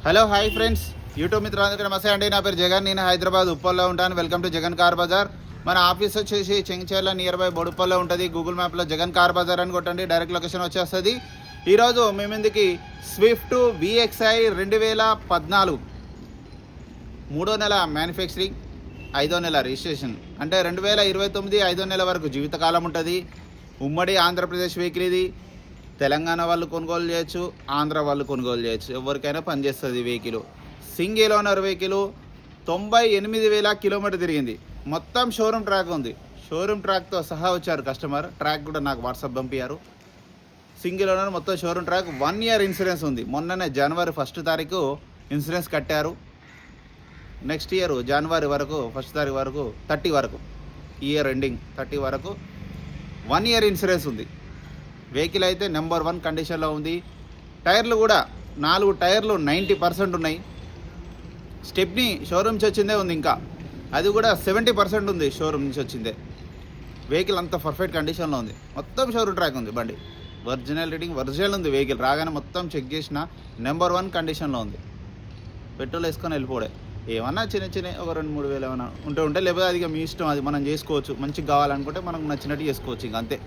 Hello hi friends, YouTube మిత్రులందరికీ నమస్తే అండి. నా పేరు జగన్. నేను హైదరాబాద్ ఉప్పల్లో ఉంటాను. Welcome to Jagan Car Bazaar. మన ఆఫీస్ వచ్చేసి చెంగిచెర్ల నియర్ బై బొడుప్పల్లో ఉంటుంది. గూగుల్ మ్యాప్లో జగన్ కార్ బజార్ అని కొట్టండి, డైరెక్ట్ లొకేషన్ వచ్చేస్తుంది. ఈరోజు మీ ముందుకి స్విఫ్ట్ VXi 2014 3వ నెల మ్యానుఫ్యాక్చరింగ్, 5వ నెల రిజిస్ట్రేషన్, అంటే 2029 5వ నెల వరకు జీవితకాలం ఉంటుంది. ఉమ్మడి ఆంధ్రప్రదేశ్ వెహికల్ ఇది. తెలంగాణ వాళ్ళు కొనుగోలు చేయొచ్చు, ఆంధ్ర వాళ్ళు కొనుగోలు చేయొచ్చు, ఎవరికైనా పనిచేస్తుంది vehicle. Single owner vehicle. 98,000 kilometre తిరిగింది. మొత్తం షోరూమ్ ట్రాక్ ఉంది. షోరూమ్ ట్రాక్తో సహా వచ్చారు కస్టమర్. ట్రాక్ కూడా నాకు వాట్సాప్ పంపించారు. సింగిల్ ఓనర్, మొత్తం షోరూమ్ ట్రాక్. 1 year ఇన్సూరెన్స్ ఉంది. మొన్ననే జనవరి 1st తారీఖు ఇన్సూరెన్స్ కట్టారు. నెక్స్ట్ ఇయర్ జనవరి వరకు 1st తారీఖు వరకు 30 వరకు, ఇయర్ ఎండింగ్ 30 వరకు 1 year ఇన్సూరెన్స్ ఉంది. వెహికల్ అయితే నెంబర్ 1 కండిషన్లో ఉంది. టైర్లు కూడా 4 టైర్లు 90% ఉన్నాయి. స్టెప్నీ షోరూమ్ నుంచి వచ్చిందే ఉంది, ఇంకా అది కూడా 70% ఉంది షోరూమ్ నుంచి వచ్చిందే. వెహికల్ అంత పర్ఫెక్ట్ కండిషన్లో ఉంది. మొత్తం షోరూమ్ ట్రాక్ ఉంది. బండి ఒరిజినల్ రీడింగ్ ఒరిజినల్ ఉంది. వెహికల్ రాగానే మొత్తం చెక్ చేసిన నెంబర్ 1 కండిషన్లో ఉంది. పెట్రోల్ వేసుకొని వెళ్ళిపోడే. ఏమన్నా చిన్న ఒక 2-3 వేలు ఏమైనా ఉంటే లేకపోతే అది మీ ఇష్టం, అది మనం చేసుకోవచ్చు. మంచిగా కావాలనుకుంటే మనకు నచ్చినట్టు చేసుకోవచ్చు. ఇంకా అంతే.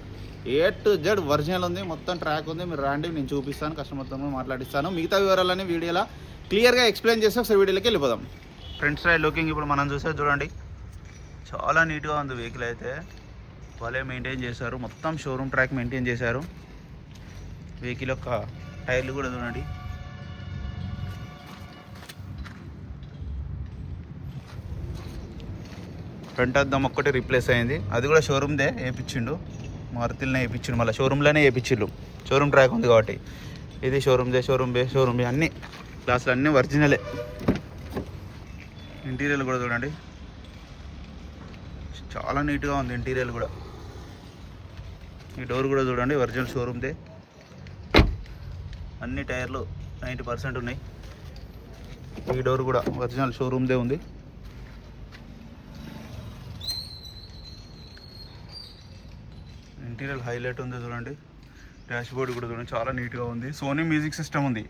A to Z ఒరిజినల్ ఉంది. మొత్తం ట్రాక్ ఉంది. మీరు రాండి, నేను చూపిస్తాను, కస్టమర్తో మాట్లాడిస్తాను. మిగతా వివరాలన్నీ వీడియోలో క్లియర్గా ఎక్స్ప్లెయిన్ చేస్తే ఒకసారి వీడియోలోకి వెళ్ళిపోదాం. ఫ్రంట్ సైడ్ లుకింగ్ ఇప్పుడు మనం చూసే చూడండి, చాలా నీట్గా ఉంది. వెహికల్ అయితే వాళ్ళే మెయింటైన్ చేశారు. మొత్తం షోరూమ్ ట్రాక్ మెయింటైన్ చేశారు. వెహికల్ యొక్క టైర్లు కూడా చూడండి. ఫ్రంట్ అద్దం ఒక్కటి రీప్లేస్ అయింది, అది కూడా షోరూమ్దే వేయించిండు. మారుతిలోనే వేయించిండు, మళ్ళీ షోరూంలోనే వేయించిండు. షోరూమ్ ట్రాక్ ఉంది కాబట్టి. ఇది షోరూమ్దే, షోరూమ్ బే అన్నీ గ్లాసులు అన్నీ ఒరిజినలే. ఇంటీరియర్ కూడా చూడండి, చాలా నీట్గా ఉంది ఇంటీరియర్ కూడా. ఈ డోర్ కూడా చూడండి, ఒరిజినల్ షోరూమ్దే. అన్ని టైర్లు 90% ఉన్నాయి. ఈ డోర్ కూడా ఒరిజినల్ షోరూమ్దే ఉంది. ఇంటీరియర్ హైలైట్ ఉంది చూడండి. డాష్ బోర్డ్ కూడా చూడండి, చాలా నీట్గా ఉంది. సోనీ మ్యూజిక్ సిస్టమ్ ఉంది.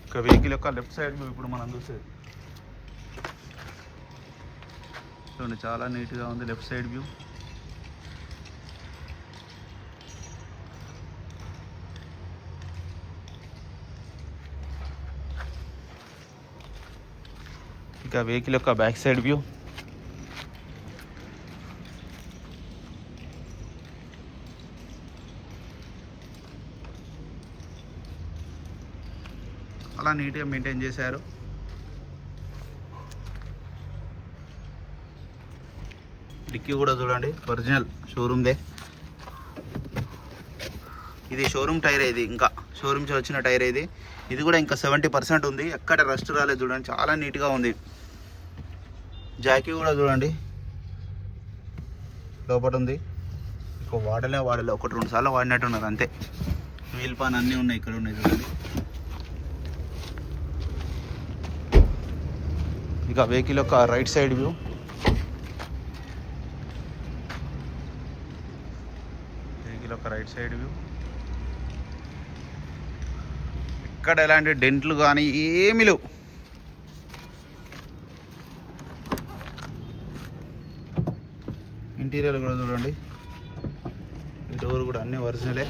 ఇక వెహికల్ యొక్క లెఫ్ట్ సైడ్ వ్యూ ఇప్పుడు మనం చూసేది చూడండి, చాలా నీట్గా ఉంది లెఫ్ట్ సైడ్ వ్యూ. ఇక వెహికల్ యొక్క బ్యాక్ సైడ్ వ్యూ. అలా నీట్గా మెయింటైన్ చేశారు. డిక్కీ కూడా చూడండి, ఒరిజినల్ షోరూమ్దే. ఇది షోరూమ్ టైర్. ఇది ఇంకా షోరూమ్ నుంచి వచ్చిన టైర్. ఇది కూడా ఇంకా 70% ఉంది. ఎక్కడ రస్ట్ రాలేదు చూడండి, చాలా నీట్గా ఉంది. జాకీ కూడా చూడండి లోపల ఉంది. ఇంకో వాడలే 1-2 సార్లు వాడినట్టున్నారు అంతే. వీల్ పాన్ అన్నీ ఉన్నాయి, ఇక్కడ ఉన్నాయి చూడండి. ఇక వెహికల్ యొక్క రైట్ సైడ్ వ్యూ. వెహికల్ యొక్క రైట్ సైడ్ వ్యూ. ఇక్కడ ఎలాంటి డెంట్లు కానీ ఏమీ లేవు. ఇంటీరియర్ కూడా చూడండి, ఈ డోర్ కూడా అన్నీ ఒరిజినలే.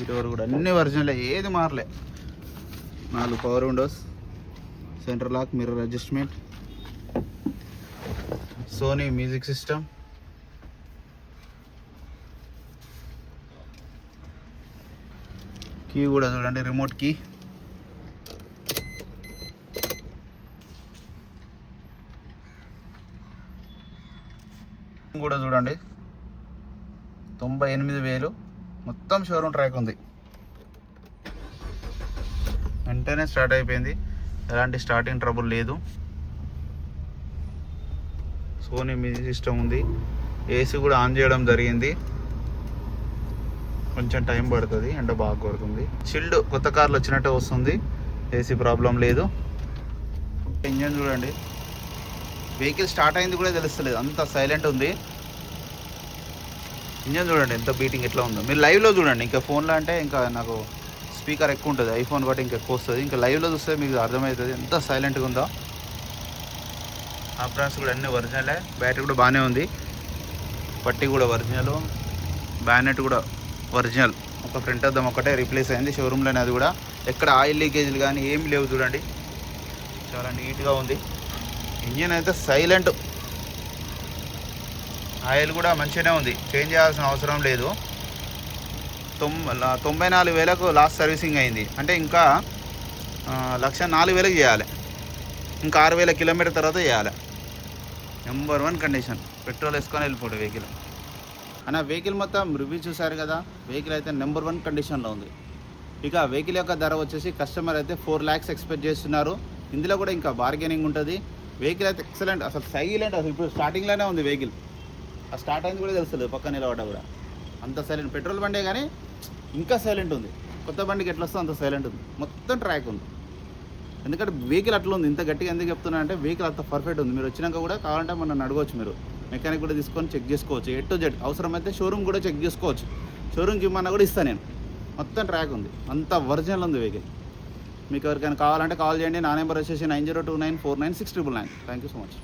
ఈ డోర్ కూడా అన్నీ ఒరిజినలే, ఏది మారలే. 4 power windows, centre lock, mirror adjustment, Sony music system. Key కూడా చూడండి, రిమోట్ కీ. కూడా చూడండి, 98,000. మొత్తం షోరూమ్ ట్రాక్ ఉంది. వెంటనే స్టార్ట్ అయిపోయింది, ఎలాంటి స్టార్టింగ్ ట్రబుల్ లేదు. సోనీ మ్యూజిక్ సిస్టమ్ ఉంది. ఏసీ కూడా ఆన్ చేయడం జరిగింది. కొంచెం టైం పడుతుంది, అంటే బాగా కొడుతుంది. చిల్డ్ కొత్త కార్లు వచ్చినట్టే వస్తుంది, ఏసీ ప్రాబ్లం లేదు. ఇంజన్ చూడండి, వెహికల్ స్టార్ట్ అయింది కూడా తెలుస్తలేదు, అంత సైలెంట్ ఉంది. ఇంజన్ చూడండి ఎంత బీటింగ్ ఎట్లా ఉందో. మీరు లైవ్లో చూడండి, ఇంకా ఫోన్లో అంటే ఇంకా నాకు స్పీకర్ ఎక్కువ ఉంటుంది, ఐఫోన్ కాబట్టి ఇంకా ఎక్కువ వస్తుంది. ఇంకా లైవ్లో చూస్తే మీకు అర్థమవుతుంది ఎంత సైలెంట్గా ఉందో. ఆప్రాన్స్ కూడా అన్నీ ఒరిజినలే, బ్యాటరీ కూడా బాగానే ఉంది, పట్టి కూడా ఒరిజినల్, బ్యానెట్ కూడా ఒరిజినల్. ఒక ఫ్రంట్ అద్దం ఒకటే రీప్లేస్ అయింది షోరూంలోనే, అది కూడా ఎక్కడ ఆయిల్ లీకేజ్లు కానీ ఏమి లేవు. చూడండి చాలా నీట్గా ఉంది. ఇంజిన్ అయితే సైలెంట్, ఆయిల్ కూడా మంచిగానే ఉంది, చేంజ్ చేయాల్సిన అవసరం లేదు. 94,000కు లాస్ట్ సర్వీసింగ్ అయింది, అంటే ఇంకా 104,000కి చేయాలి, ఇంకా 6,000 కిలోమీటర్ తర్వాత చేయాలి. నెంబర్ 1 కండిషన్, పెట్రోల్ వేసుకొని వెళ్ళిపోడు వెహికల్. అన్న వెహికల్ మొత్తం రివ్యూ చూసారు కదా, వెహికల్ అయితే నెంబర్ 1 కండిషన్లో ఉంది. ఇక వెహికల్ యొక్క ధర వచ్చేసి కస్టమర్ అయితే 4 lakhs ఎక్స్పెక్ట్ చేస్తున్నారు. ఇందులో కూడా ఇంకా బార్గెనింగ్ ఉంటుంది. వెహికల్ అయితే ఎక్సలెంట్, అసలు సైలెంట్, అసలు ఇప్పుడు స్టార్టింగ్లోనే ఉంది వెహికల్. ఆ స్టార్ట్ అయింది కూడా తెలుస్తుంది, పక్కన నిలబడ్డా కూడా అంత సైలెంట్. పెట్రోల్ బండే కానీ ఇంకా సైలెంట్ ఉంది, కొత్త బండికి ఎట్లా వస్తుందో అంత సైలెంట్ ఉంది. మొత్తం ట్రాక్ ఉంది, ఎందుకంటే వెహికల్ అట్లా ఉంది. ఇంత గట్టిగా ఎందుకు చెప్తున్నా అంటే వెహికల్ అంత పర్ఫెక్ట్ ఉంది. మీరు వచ్చినాక కూడా కావాలంటే మనం అడగవచ్చు, మీరు మెకానిక్ కూడా తీసుకొని చెక్ చేసుకోవచ్చు, A to Z. అవసరమైతే షోరూమ్ కూడా చెక్ చేసుకోవచ్చు, షోరూమ్కి ఇమ్మన్నా కూడా ఇస్తాను నేను. మొత్తం ట్రాక్ ఉంది, అంత ఒరిజినల్ ఉంది వెహికల్. మీకు ఎవరికైనా కావాలంటే కాల్ చేయండి. నా నెంబర్ వచ్చేసి 9029496999. Thank you so much.